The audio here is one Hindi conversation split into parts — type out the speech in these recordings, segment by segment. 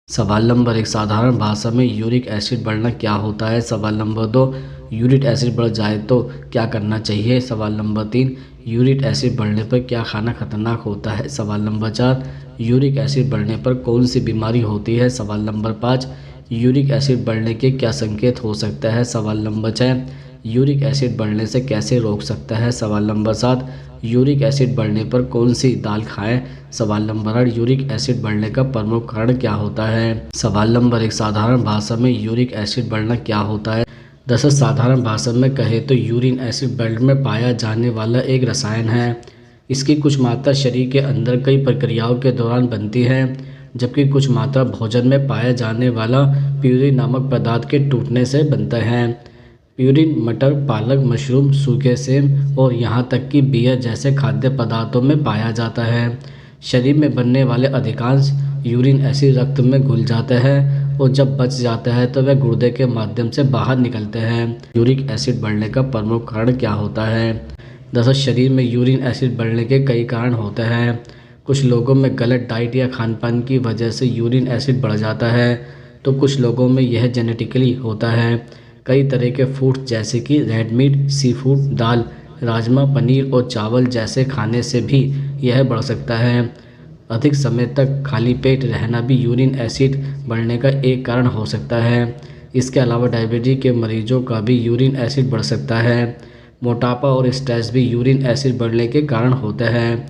सवाल नंबर 1, साधारण भाषा में यूरिक एसिड बढ़ना क्या होता है। सवाल नंबर 2, यूरिक एसिड बढ़ जाए तो क्या करना चाहिए। सवाल नंबर 3, यूरिक एसिड बढ़ने पर क्या खाना खतरनाक होता है। सवाल नंबर 4, यूरिक एसिड बढ़ने पर कौन सी बीमारी होती है। सवाल नंबर 5, यूरिक एसिड बढ़ने के क्या संकेत हो सकता है। सवाल नंबर 6, यूरिक एसिड बढ़ने से कैसे रोक सकता है। सवाल नंबर 7, यूरिक एसिड बढ़ने पर कौन सी दाल खाएं। सवाल नंबर 8, यूरिक एसिड बढ़ने का प्रमुख कारण क्या होता है। सवाल नंबर 1, साधारण भाषा में यूरिक एसिड बढ़ना क्या होता है। दरअसल साधारण भाषा में कहे तो यूरिन एसिड ब्लड में पाया जाने वाला एक रसायन है। इसकी कुछ मात्रा शरीर के अंदर कई प्रक्रियाओं के दौरान बनती है, जबकि कुछ मात्रा भोजन में पाया जाने वाला प्यूरिन नामक पदार्थ के टूटने से बनता है। प्यूरिन मटर, पालक, मशरूम, सूखे सेब और यहाँ तक कि बियर जैसे खाद्य पदार्थों में पाया जाता है। शरीर में बनने वाले अधिकांश यूरिन एसिड रक्त में घुल जाता है और जब बच जाता है तो वह गुर्दे के माध्यम से बाहर निकलते हैं। यूरिक एसिड बढ़ने का प्रमुख कारण क्या होता है। दरअसल शरीर में यूरिन एसिड बढ़ने के कई कारण होते हैं। कुछ लोगों में गलत डाइट या खान पान की वजह से यूरिन एसिड बढ़ जाता है, तो कुछ लोगों में यह जेनेटिकली होता है। कई तरह के फूड्स जैसे कि रेड मीट, सी फूड, दाल, राजमा, पनीर और चावल जैसे खाने से भी यह बढ़ सकता है। अधिक समय तक खाली पेट रहना भी यूरिन एसिड बढ़ने का एक कारण हो सकता है। इसके अलावा डायबिटीज के मरीजों का भी यूरिन एसिड बढ़ सकता है। मोटापा और स्ट्रेस भी यूरिन एसिड बढ़ने के कारण होता है।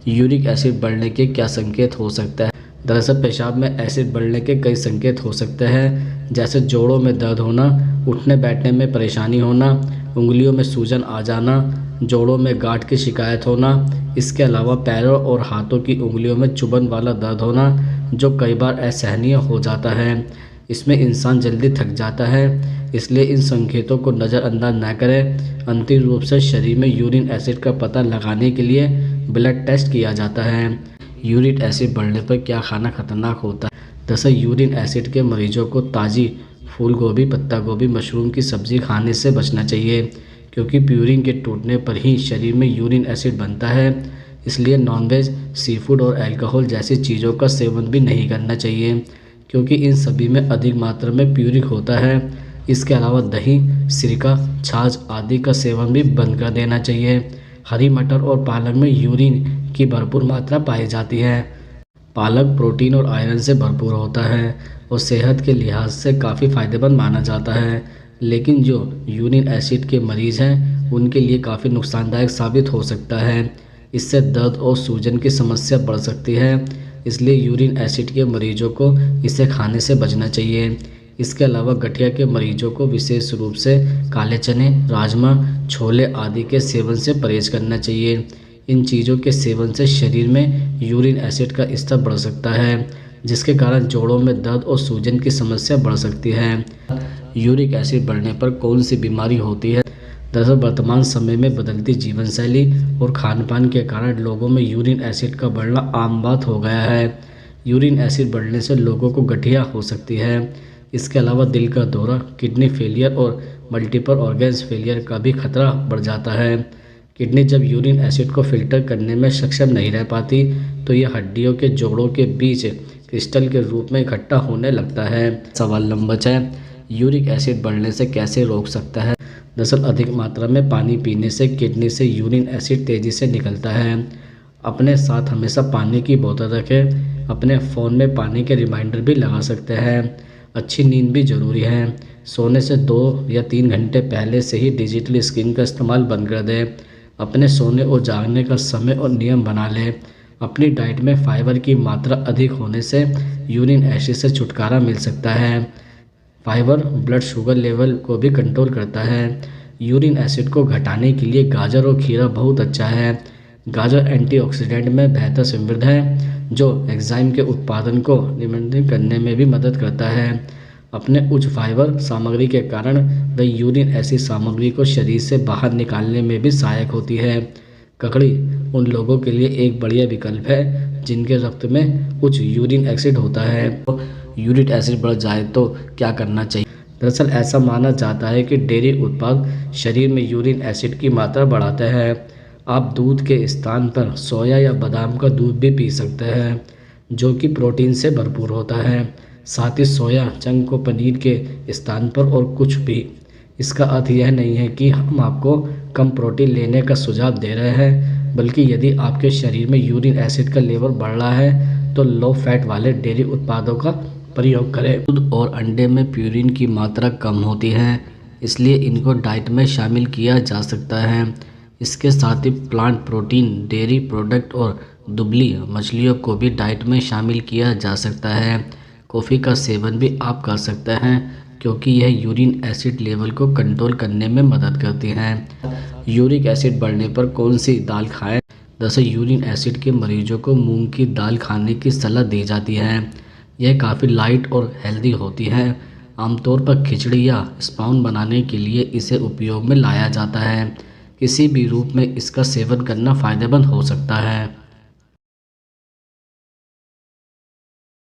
यूरिक एसिड बढ़ने के क्या संकेत हो सकता है। दरअसल पेशाब में एसिड बढ़ने के कई संकेत हो सकते हैं, जैसे जोड़ों में दर्द होना, उठने बैठने में परेशानी होना, उंगलियों में सूजन आ जाना, जोड़ों में गांठ की शिकायत होना। इसके अलावा पैरों और हाथों की उंगलियों में चुभन वाला दर्द होना, जो कई बार असहनीय हो जाता है। इसमें इंसान जल्दी थक जाता है, इसलिए इन संकेतों को नज़रअंदाज न करें। अंतिम रूप से शरीर में यूरिन एसिड का पता लगाने के लिए ब्लड टेस्ट किया जाता है। यूरिक एसिड बढ़ने पर क्या खाना खतरनाक होता है। दरअसल यूरिन एसिड के मरीजों को ताज़ी फूल गोभी, पत्ता गोभी, मशरूम की सब्ज़ी खाने से बचना चाहिए, क्योंकि प्यूरिन के टूटने पर ही शरीर में यूरिन एसिड बनता है। इसलिए नॉनवेज, सी फूड और अल्कोहल जैसी चीज़ों का सेवन भी नहीं करना चाहिए, क्योंकि इन सभी में अधिक मात्रा में प्यूरिक होता है। इसके अलावा दही, सिरका, छाछ आदि का सेवन भी बंद कर देना चाहिए। हरी मटर और पालक में यूरिन की भरपूर मात्रा पाई जाती है। पालक प्रोटीन और आयरन से भरपूर होता है और सेहत के लिहाज से काफ़ी फायदेमंद माना जाता है, लेकिन जो यूरिन एसिड के मरीज़ हैं उनके लिए काफ़ी नुकसानदायक साबित हो सकता है। इससे दर्द और सूजन की समस्या बढ़ सकती है, इसलिए यूरिन एसिड के मरीजों को इसे खाने से बचना चाहिए। इसके अलावा गठिया के मरीजों को विशेष रूप से काले चने, राजमा, छोले आदि के सेवन से परहेज करना चाहिए। इन चीज़ों के सेवन से शरीर में यूरिन एसिड का स्तर बढ़ सकता है, जिसके कारण जोड़ों में दर्द और सूजन की समस्या बढ़ सकती है। यूरिक एसिड बढ़ने पर कौन सी बीमारी होती है। दरअसल वर्तमान समय में बदलती जीवन शैली और खान पान के कारण लोगों में यूरिन एसिड का बढ़ना आम बात हो गया है। यूरिन एसिड बढ़ने से लोगों को गठिया हो सकती है। इसके अलावा दिल का दौरा, किडनी फेलियर और मल्टीपल ऑर्गन्स फेलियर का भी खतरा बढ़ जाता है। किडनी जब यूरिन एसिड को फिल्टर करने में सक्षम नहीं रह पाती, तो यह हड्डियों के जोड़ों के बीच क्रिस्टल के रूप में इकट्ठा होने लगता है। सवाल नंबर 6, यूरिक एसिड बढ़ने से कैसे रोक सकता है। दरअसल अधिक मात्रा में पानी पीने से किडनी से यूरिन एसिड तेज़ी से निकलता है। अपने साथ हमेशा पानी की बोतल रखें। अपने फ़ोन में पानी के रिमाइंडर भी लगा सकते हैं। अच्छी नींद भी ज़रूरी है। सोने से 2 या 3 घंटे पहले से ही डिजिटल स्क्रीन का इस्तेमाल बंद कर दें। अपने सोने और जागने का समय और नियम बना लें। अपनी डाइट में फाइबर की मात्रा अधिक होने से यूरिन एसिड से छुटकारा मिल सकता है। फाइबर ब्लड शुगर लेवल को भी कंट्रोल करता है। यूरिन एसिड को घटाने के लिए गाजर और खीरा बहुत अच्छा है। गाजर एंटीऑक्सीडेंट में बेहतर समृद्ध है, जो एंजाइम के उत्पादन को नियंत्रित करने में भी मदद करता है। अपने उच्च फाइबर सामग्री के कारण वह यूरिन एसिड सामग्री को शरीर से बाहर निकालने में भी सहायक होती है। ककड़ी उन लोगों के लिए एक बढ़िया विकल्प है जिनके रक्त में उच्च यूरिन एसिड होता है। यूरिक एसिड बढ़ जाए तो क्या करना चाहिए। दरअसल ऐसा माना जाता है कि डेयरी उत्पाद शरीर में यूरिन एसिड की मात्रा बढ़ाते हैं। आप दूध के स्थान पर सोया या बादाम का दूध भी पी सकते हैं, जो कि प्रोटीन से भरपूर होता है। साथ ही सोया चंक को पनीर के स्थान पर और कुछ भी। इसका अर्थ यह नहीं है कि हम आपको कम प्रोटीन लेने का सुझाव दे रहे हैं, बल्कि यदि आपके शरीर में यूरिक एसिड का लेवल बढ़ रहा है तो लो फैट वाले डेयरी उत्पादों का प्रयोग करें। दूध और अंडे में प्यूरिन की मात्रा कम होती है, इसलिए इनको डाइट में शामिल किया जा सकता है। इसके साथ ही प्लांट प्रोटीन, डेयरी प्रोडक्ट और दुबली मछलियों को भी डाइट में शामिल किया जा सकता है। कॉफ़ी का सेवन भी आप कर सकते हैं, क्योंकि यह यूरिन एसिड लेवल को कंट्रोल करने में मदद करती हैं। यूरिक एसिड बढ़ने पर कौन सी दाल खाएं? दरअसल यूरिन एसिड के मरीजों को मूंग की दाल खाने की सलाह दी जाती है। यह काफ़ी लाइट और हेल्दी होती है। आमतौर पर खिचड़ी या स्पाउन बनाने के लिए इसे उपयोग में लाया जाता है। किसी भी रूप में इसका सेवन करना फ़ायदेमंद हो सकता है।